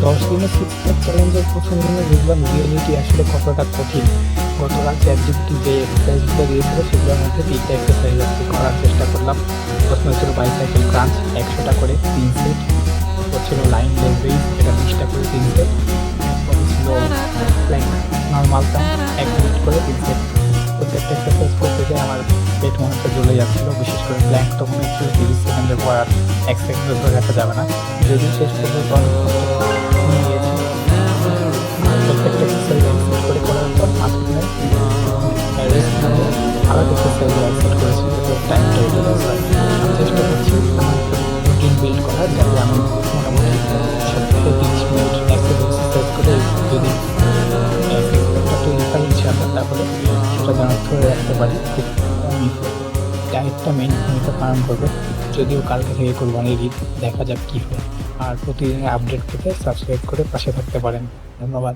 10 দিনের 6 প্যাক চ্যালেঞ্জের প্রথম দিনে বুঝলাম রিয়েলিটি আসলে কতটা কঠিন। গতকাল চ্যাটজিপিটি যে এক্সারসাইজগুলো দিয়েছিল সেগুলোর মধ্যে 3টা এক্সারসাইজ আজকে করার চেষ্টা করলাম। প্রথমে ছিল বাইসাইকেল ক্রাঞ্চ 100টা করে 3 সেট, তারপর ছিল লাইন লেগ রেইজ এটা 20টা করে 3 সেট, তারপরে ছিল প্ল্যাঙ্ক নর্মাল প্ল্যাঙ্ক 1 মিনিট করে 3 সেট। প্রত্যেকটা এক্সারসাইজ করতে গিয়ে আমার পেট মনে হচ্ছে জ্বলে যাচ্ছিলো, বিশেষ করে প্ল্যাঙ্ক তো মনে হচ্ছিল 30 সেকেন্ডের পর আর 1 সেকেন্ডের ধরে রাখা যাবে না, যদিও শেষ পর্যন্ত অনেক নিয়ে গিয়েছি। প্রত্যেকটা এক্সারসাইজ এক্সিট করে করার পর মাঝখানে রেস্ট নিয়ে আরও এক্সারসাইজ এক্সিট করেছি যাতে টাইমটা ইউটিলাইজ হয়। আমি চেষ্টা করছি আমার রুটিন বিল্ড করার, যাতে আমি মোটামুটি সপ্তাহে 30 মিনিট এক্সারসাইজ করে যদি সিক্সপ্যাকটা তৈরি হয় ইনশাআল্লাহ, তাহলে সেটা যেন ধরে রাখতে পারি। খুব ডায়েটটা মেইন ভূমিকা পালন করবে, যদিও কালকে থেকে কোরবানির ঈদ, দেখা যাক কী হয়। আর প্রতিদিনের আপডেট পেতে সাবস্ক্রাইব করে পাশে থাকতে পারেন। ধন্যবাদ।